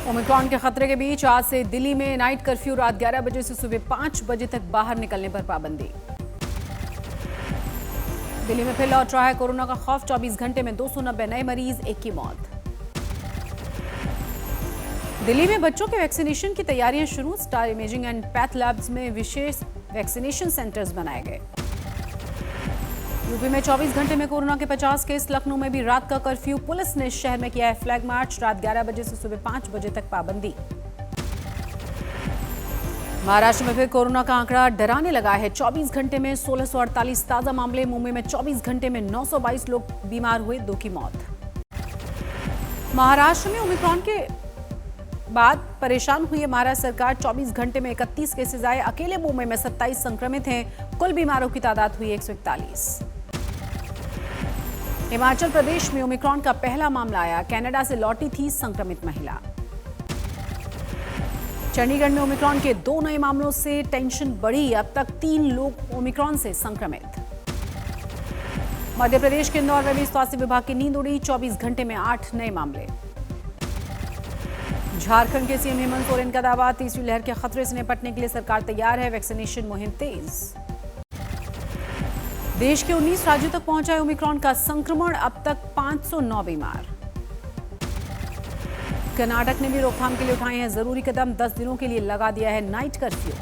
Omicron के खतरे के बीच आज से दिल्ली में नाइट कर्फ्यू, रात 11 बजे से सुबह 5 बजे तक बाहर निकलने पर पाबंदी। दिल्ली में फिर लौट रहा है कोरोना का खौफ, 24 घंटे में 290 नए मरीज, 1 की मौत। दिल्ली में बच्चों के वैक्सीनेशन की तैयारियां शुरू, star imaging and path labs में विशेष वैक्सीनेशन सेंटर्स बनाए गए। यूपी में 24 घंटे में कोरोना के 50 केस, लखनऊ में भी रात का कर्फ्यू, पुलिस ने शहर में किया है फ्लैग मार्च, रात 11 बजे से सुबह 5 बजे तक पाबंदी। महाराष्ट्र में फिर कोरोना का आंकड़ा डराने लगा है, 24 घंटे में 1648 ताजा मामले, मुंबई में 24 घंटे में 922 लोग बीमार हुए, 2 की मौत। महाराष्ट्र में ओमिक्रॉन के बाद परेशान हुई है महाराष्ट्र सरकार, 24 घंटे में 31 केसेस आए, अकेले मुंबई में 27 संक्रमित हैं, कुल बीमारों की तादाद हुई 141। हिमाचल प्रदेश में ओमिक्रॉन का पहला मामला आया, कनाडा से लौटी थी संक्रमित महिला। चंडीगढ़ में ओमिक्रॉन के 2 नए मामलों से टेंशन बढ़ी, अब तक 3 लोग ओमिक्रॉन से संक्रमित। मध्य प्रदेश के इंदौर में भी स्वास्थ्य विभाग की नींद उड़ी, 24 घंटे में 8 नए मामले। झारखंड के सीएम हेमंत सोरेन का दावा, तीसरी लहर के खतरे से निपटने के लिए सरकार तैयार है, वैक्सीनेशन मुहिम तेज। देश के 19 राज्यों तक पहुंचा है ओमिक्रॉन का संक्रमण, अब तक 509 बीमार। कर्नाटक ने भी रोकथाम के लिए उठाए हैं जरूरी कदम, 10 दिनों के लिए लगा दिया है नाइट कर्फ्यू।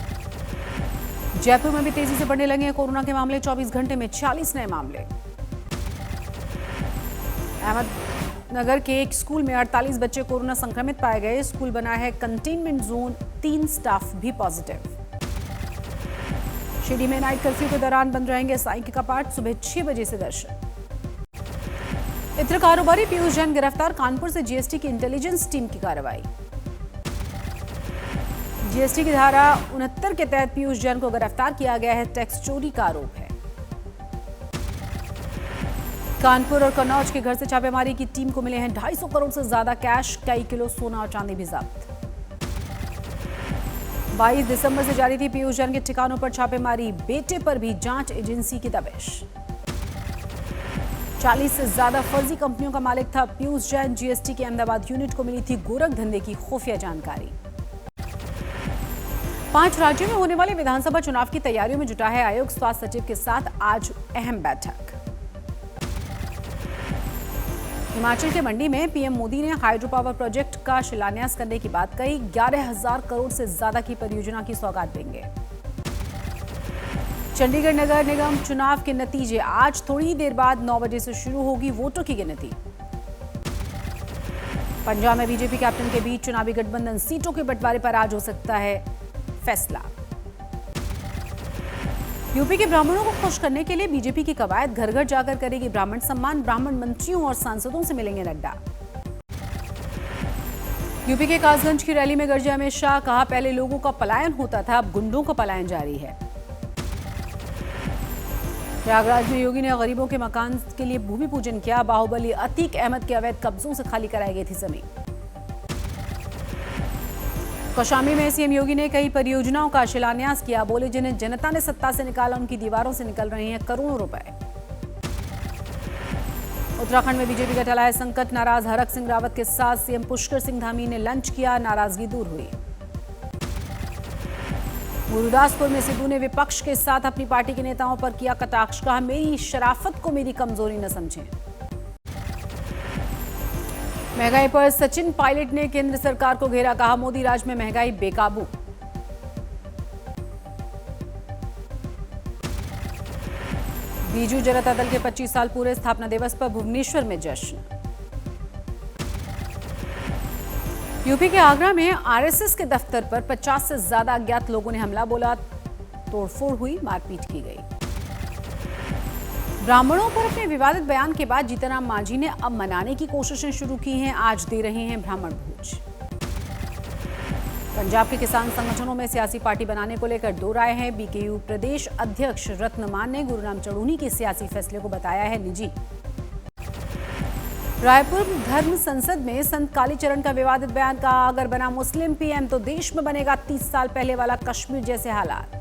जयपुर में भी तेजी से बढ़ने लगे हैं कोरोना के मामले, 24 घंटे में 46 नए मामले। अहमदनगर के एक स्कूल में 48 बच्चे कोरोना संक्रमित पाए गए, स्कूल बना है कंटेनमेंट जोन, 3 स्टाफ भी पॉजिटिव। शिरडी में नाइट कर्फ्यू के दौरान बंद रहेंगे साईं के कपाट, सुबह 6 बजे से दर्शन। इत्र कारोबारी पीयूष जैन गिरफ्तार, कानपुर से जीएसटी की इंटेलिजेंस टीम की कार्रवाई। जीएसटी की धारा 69 के तहत पीयूष जैन को गिरफ्तार किया गया है, टैक्स चोरी का आरोप है। कानपुर और कन्नौज के घर से छापेमारी की टीम को मिले हैं 250 करोड़ से ज्यादा कैश, कई किलो सोना और चांदी भी जब्त। 22 दिसंबर से जारी थी पीयूष जैन के ठिकानों पर छापेमारी, बेटे पर भी जांच एजेंसी की दबिश। 40 से ज्यादा फर्जी कंपनियों का मालिक था पीयूष जैन, जीएसटी के अहमदाबाद यूनिट को मिली थी गोरख धंधे की खुफिया जानकारी। 5 राज्यों में होने वाले विधानसभा चुनाव की तैयारियों में जुटा है आयोग, स्वास्थ्य सचिव के साथ आज अहम बैठक। हिमाचल के मंडी में पीएम मोदी ने हाइड्रो पावर प्रोजेक्ट का शिलान्यास करने की बात कही, 11,000 करोड़ से ज्यादा की परियोजना की सौगात देंगे। चंडीगढ़ नगर निगम चुनाव के नतीजे, आज थोड़ी देर बाद 9 बजे से शुरू होगी वोटों की गिनती। पंजाब में बीजेपी कैप्टन के बीच चुनावी गठबंधन, सीटों के बंटवारे पर आज हो सकता है फैसला। यूपी के ब्राह्मणों को खुश करने के लिए बीजेपी की कवायद, घर घर जाकर करेगी ब्राह्मण सम्मान, ब्राह्मण मंत्रियों और सांसदों से मिलेंगे नड्डा। यूपी के कासगंज की रैली में गरजे अमित शाह, कहा पहले लोगों का पलायन होता था, अब गुंडों का पलायन जारी है। प्रयागराज में योगी ने गरीबों के मकान के लिए भूमि पूजन किया, बाहुबली अतीक अहमद के अवैध कब्जों से खाली कराई गई थी जमीन। कौशाम्बी में सीएम योगी ने कई परियोजनाओं का शिलान्यास किया, बोले जिन्हें जनता ने सत्ता से निकाला उनकी दीवारों से निकल रहे हैं करोड़ों रुपए। उत्तराखंड में बीजेपी का टला है संकट, नाराज हरक सिंह रावत के साथ सीएम पुष्कर सिंह धामी ने लंच किया, नाराजगी दूर हुई। गुरुदासपुर में सिद्धू ने विपक्ष के साथ अपनी पार्टी के नेताओं पर किया कटाक्ष, कहा मेरी शराफत को मेरी कमजोरी न समझें। महंगाई पर सचिन पायलट ने केंद्र सरकार को घेरा, कहा मोदी राज में महंगाई बेकाबू। बीजू जनता दल के 25 साल पूरे, स्थापना दिवस पर भुवनेश्वर में जश्न। यूपी के आगरा में आरएसएस के दफ्तर पर 50 से ज्यादा अज्ञात लोगों ने हमला बोला, तोड़फोड़ हुई, मारपीट की गई। ब्राह्मणों पर अपने विवादित बयान के बाद जीतनराम मांझी ने अब मनाने की कोशिशें शुरू की हैं, आज दे रहे हैं ब्राह्मण भोज। पंजाब के किसान संगठनों में सियासी पार्टी बनाने को लेकर 2 राय हैं, बीकेयू प्रदेश अध्यक्ष रत्नमान ने गुरुराम चढ़ूनी के सियासी फैसले को बताया है निजी। रायपुर धर्म संसद में संत कालीचरण का विवादित बयान, कहा अगर बना मुस्लिम पीएम तो देश में बनेगा 30 साल पहले वाला कश्मीर जैसे हालात।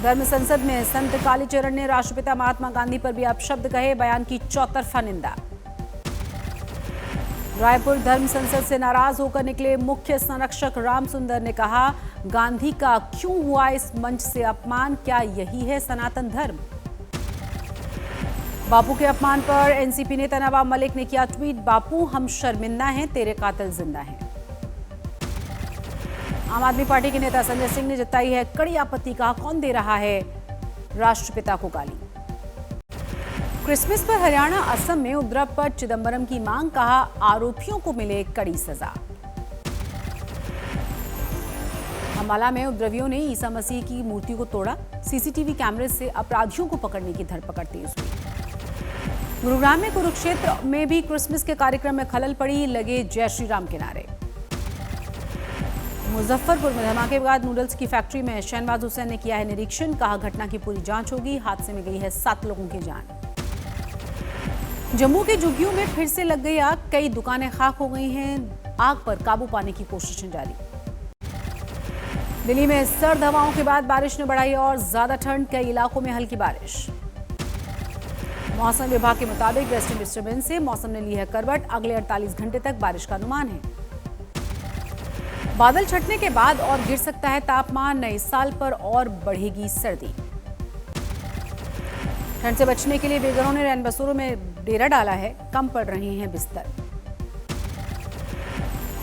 धर्म संसद में संत कालीचरण ने राष्ट्रपिता महात्मा गांधी पर भी अपशब्द कहे, बयान की चौतरफा निंदा। रायपुर धर्म संसद से नाराज होकर निकले मुख्य संरक्षक रामसुंदर ने कहा, गांधी का क्यों हुआ इस मंच से अपमान, क्या यही है सनातन धर्म? बापू के अपमान पर एनसीपी नेता नवाब मलिक ने किया ट्वीट, बापू हम शर्मिंदा हैं, तेरे कातिल जिंदा हैं। आम आदमी पार्टी के नेता संजय सिंह ने जताई है कड़ी आपत्ति, कहा कौन दे रहा है राष्ट्रपिता को गाली। क्रिसमस पर हरियाणा असम में उपद्रव पर चिदंबरम की मांग, कहा आरोपियों को मिले कड़ी सजा। अंबाला में उपद्रवियों ने ईसा मसीह की मूर्ति को तोड़ा, सीसीटीवी कैमरे से अपराधियों को पकड़ने की धरपकड़ तेज हुई। गुरुग्राम में कुरुक्षेत्र में भी क्रिसमस के कार्यक्रम में खलल पड़ी, लगे जय श्री राम के नारे। मुजफ्फरपुर में धमाके के बाद नूडल्स की फैक्ट्री में शहनवाज हुसैन ने किया है निरीक्षण, कहा घटना की पूरी जांच होगी, हादसे में गई है 7 लोगों की जान। जम्मू के झुग्गियों में फिर से लग गई आग, कई दुकानें खाक हो गई हैं, आग पर काबू पाने की कोशिशें जारी। दिल्ली में सर्द हवाओं के बाद बारिश ने बढ़ाई और ज्यादा ठंड, कई इलाकों में हल्की बारिश। मौसम विभाग के मुताबिक वेस्टर्न डिस्टर्बेंस से मौसम ने ली है करवट, अगले 48 घंटे तक बारिश का अनुमान है। बादल छटने के बाद और गिर सकता है तापमान, नए साल पर और बढ़ेगी सर्दी। ठंड से बचने के लिए बेघरों ने रैन बसेरों में डेरा डाला है, कम पड़ रहे हैं बिस्तर।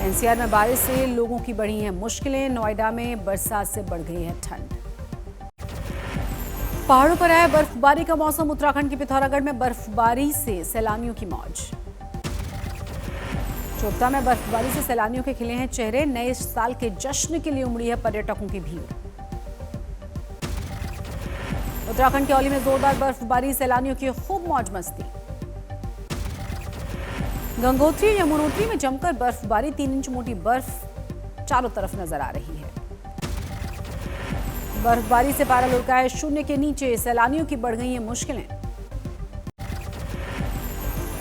एनसीआर में बारिश से लोगों की बढ़ी हैं मुश्किलें, नोएडा में बरसात से बढ़ गई है ठंड। पहाड़ों पर आया बर्फबारी का मौसम, उत्तराखंड के पिथौरागढ़ में बर्फबारी से सैलानियों की मौज। चोपता में बर्फबारी से सैलानियों के खिले हैं चेहरे, नए साल के जश्न के लिए उमड़ी है पर्यटकों की भीड़। उत्तराखंड के औली में जोरदार बर्फबारी, सैलानियों की खूब मौज मस्ती। गंगोत्री यमुनोत्री में जमकर बर्फबारी, 3 इंच मोटी बर्फ चारों तरफ नजर आ रही है। बर्फबारी से पारा लुढ़का है 0 के नीचे, सैलानियों की बढ़ गई हैं मुश्किलें।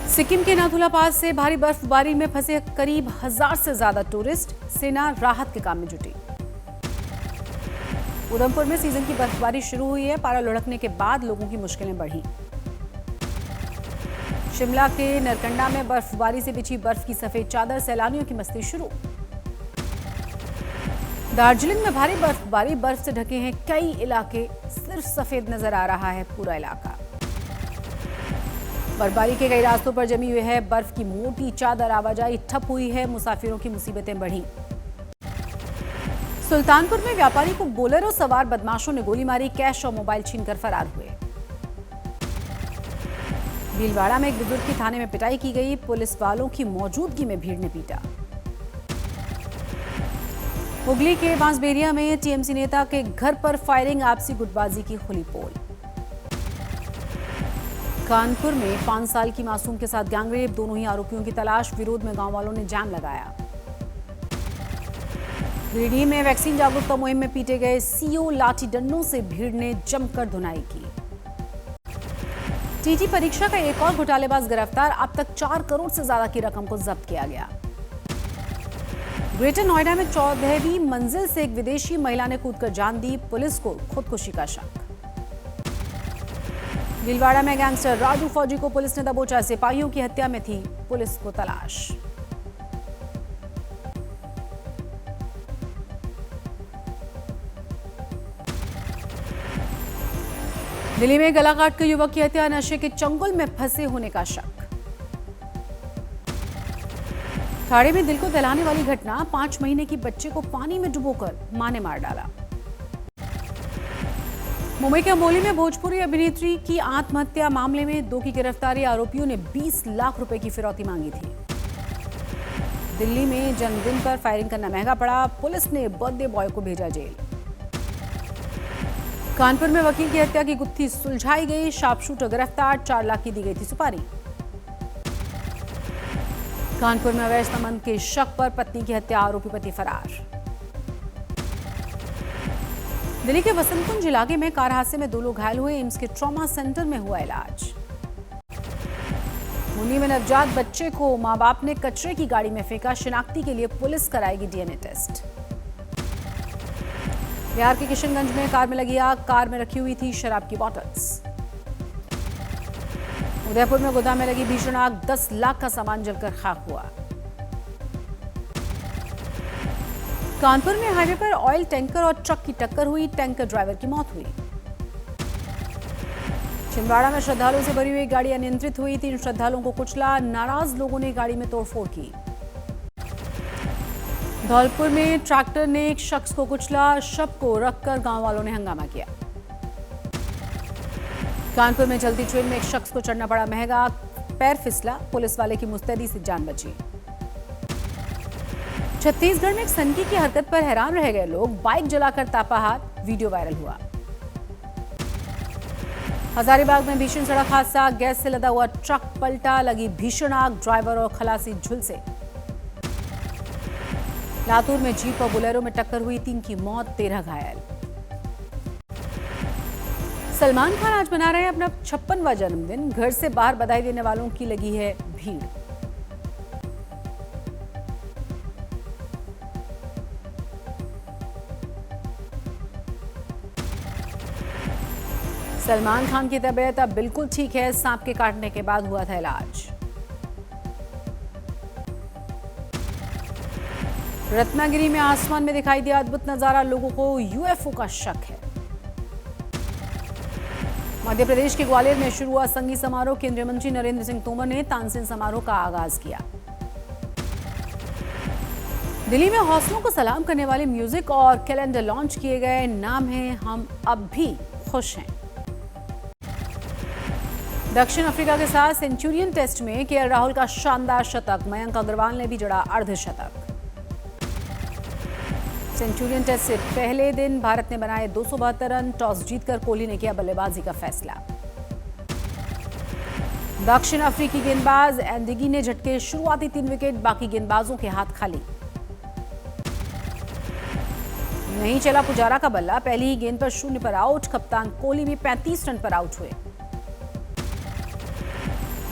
सिक्किम के नाथुला पास से भारी बर्फबारी में फंसे करीब 1000 से ज्यादा टूरिस्ट, सेना राहत के काम में जुटी। उधमपुर में सीजन की बर्फबारी शुरू हुई है, पारा लुढ़कने के बाद लोगों की मुश्किलें बढ़ी। शिमला के नरकंडा में बर्फबारी से बिछी बर्फ की सफेद चादर, सैलानियों की मस्ती शुरू। दार्जिलिंग में भारी बर्फबारी, बर्फ से ढके हैं कई इलाके, सिर्फ सफेद नजर आ रहा है पूरा इलाका। बर्फबारी के कई रास्तों पर जमी हुई है बर्फ की मोटी चादर, आवाजाही ठप हुई है, मुसाफिरों की मुसीबतें बढ़ी। सुल्तानपुर में व्यापारी को बोलेरो सवार बदमाशों ने गोली मारी, कैश और मोबाइल छीनकर फरार हुए। भीलवाड़ा में एक बुजुर्ग की थाने में पिटाई की गई, पुलिस वालों की मौजूदगी में भीड़ ने पीटा। हुगली के बांसबेरिया में टीएमसी नेता के घर पर फायरिंग, आपसी गुटबाजी की खुली पोल। कानपुर में 5 साल की मासूम के साथ गैंगरेप, दोनों ही आरोपियों की तलाश, विरोध में गांव वालों ने जाम लगाया। गिरिडीह में वैक्सीन जागरूकता मुहिम में पीटे गए सीओ, लाठी डंडों से भीड़ ने जमकर धुनाई की। टीटी परीक्षा का एक और घोटालेबाज गिरफ्तार, अब तक 4 करोड़ से ज्यादा की रकम को जब्त किया गया। ग्रेटर नोएडा में 14वीं मंजिल से एक विदेशी महिला ने कूदकर जान दी, पुलिस को खुदकुशी का शक। भीलवाड़ा में गैंगस्टर राजू फौजी को पुलिस ने दबोचा, सिपाहियों की हत्या में थी पुलिस को तलाश। दिल्ली में गला काटकर युवक की हत्या, नशे के चंगुल में फंसे होने का शक। खाड़ी में दिल को दहलाने वाली घटना, 5 महीने की बच्चे को पानी में डुबोकर मां ने मार डाला। मुंबई के अंबोली में भोजपुरी अभिनेत्री की आत्महत्या मामले में 2 की गिरफ्तारी, आरोपियों ने 20 लाख रुपए की फिरौती मांगी थी। दिल्ली में जन्मदिन पर फायरिंग करना महंगा पड़ा, पुलिस ने बर्थडे बॉय को भेजा जेल। कानपुर में वकील की हत्या की गुत्थी सुलझाई गई, शार्पशूटर गिरफ्तार, 4 लाख की दी गई थी सुपारी। कानपुर में अवैध संबंध के शक पर पत्नी की हत्या, आरोपी पति फरार। दिल्ली के वसंतकुंज इलाके में कार हादसे में 2 लोग घायल हुए, एम्स के ट्रॉमा सेंटर में हुआ इलाज। मुंडी में नवजात बच्चे को मां बाप ने कचरे की गाड़ी में फेंका, शिनाख्ती के लिए पुलिस कराएगी डीएनए टेस्ट। बिहार के किशनगंज में कार में लगी आग, कार में रखी हुई थी शराब की बॉटल्स। उदयपुर में गोदाम में लगी भीषण आग, 10 लाख का सामान जलकर खाक हुआ। कानपुर में हाईवे पर ऑयल टैंकर और ट्रक की टक्कर हुई, टैंकर ड्राइवर की मौत हुई। छिंदवाड़ा में श्रद्धालुओं से भरी हुई गाड़ी अनियंत्रित हुई, 3 श्रद्धालुओं को कुचला, नाराज लोगों ने गाड़ी में तोड़फोड़ की। धौलपुर में ट्रैक्टर ने एक शख्स को कुचला, शव को रखकर गांव वालों ने हंगामा किया। कानपुर में चलती ट्रेन में एक शख्स को चढ़ना पड़ा महंगा, पैर फिसला, पुलिस वाले की मुस्तैदी से जान बची। छत्तीसगढ़ में एक सनकी की हरकत पर हैरान रह गए लोग, बाइक जलाकर तापा हाथ, वीडियो वायरल हुआ। हजारीबाग में भीषण सड़क हादसा, गैस से लदा हुआ ट्रक पलटा, लगी भीषण आग, ड्राइवर और खलासी झुलसे। लातूर में जीप और बुलेरो में टक्कर हुई, 3 की मौत, 13 घायल। सलमान खान आज मना रहे हैं अपना 56वां जन्मदिन, घर से बाहर बधाई देने वालों की लगी है भीड़। सलमान खान की तबीयत अब बिल्कुल ठीक है, सांप के काटने के बाद हुआ था इलाज। रत्नागिरी में आसमान में दिखाई दिया अद्भुत नजारा, लोगों को यूएफओ का शक है। मध्य प्रदेश के ग्वालियर में शुरू हुआ संगीत समारोह, केंद्रीय मंत्री नरेंद्र सिंह तोमर ने तानसेन समारोह का आगाज किया। दिल्ली में हौसलों को सलाम करने वाले म्यूजिक और कैलेंडर लॉन्च किए गए, नाम है हम अब भी खुश हैं। दक्षिण अफ्रीका के साथ सेंचुरियन टेस्ट में केएल राहुल का शानदार शतक, मयंक अग्रवाल ने भी जड़ा अर्धशतक। सेंचुरियन टेस्ट से पहले दिन भारत ने बनाए 272 रन, टॉस जीतकर कोहली ने किया बल्लेबाजी का फैसला। दक्षिण अफ्रीकी गेंदबाज एंडिगी ने झटके, शुरुआती 3 विकेट, बाकी गेंदबाजों के हाथ खाली। नहीं चला पुजारा का बल्ला, पहली ही गेंद पर 0 पर आउट, कप्तान कोहली भी 35 रन पर आउट हुए।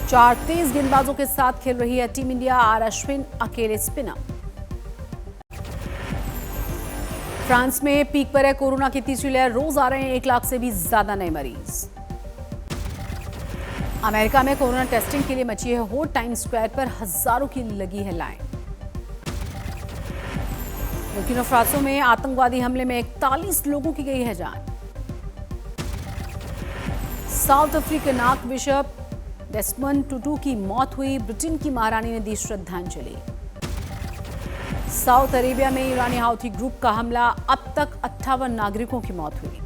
4 तेज गेंदबाजों के साथ खेल रही है टीम इंडिया, आर अश्विन अकेले स्पिनर। फ्रांस में पीक पर है कोरोना की तीसरी लहर, रोज आ रहे हैं 1 लाख से भी ज्यादा नए मरीज। अमेरिका में कोरोना टेस्टिंग के लिए मची है होड़, टाइम्स स्क्वायर पर हजारों की लगी है लाइन। बुर्किना फासो में आतंकवादी हमले में 41 लोगों की गई है जान। South African archbishop Desmond Tutu की मौत हुई, ब्रिटेन की महारानी ने दी श्रद्धांजलि। साउथ अरेबिया में ईरानी हाउथी ग्रुप का हमला, अब तक 58 नागरिकों की मौत हुई।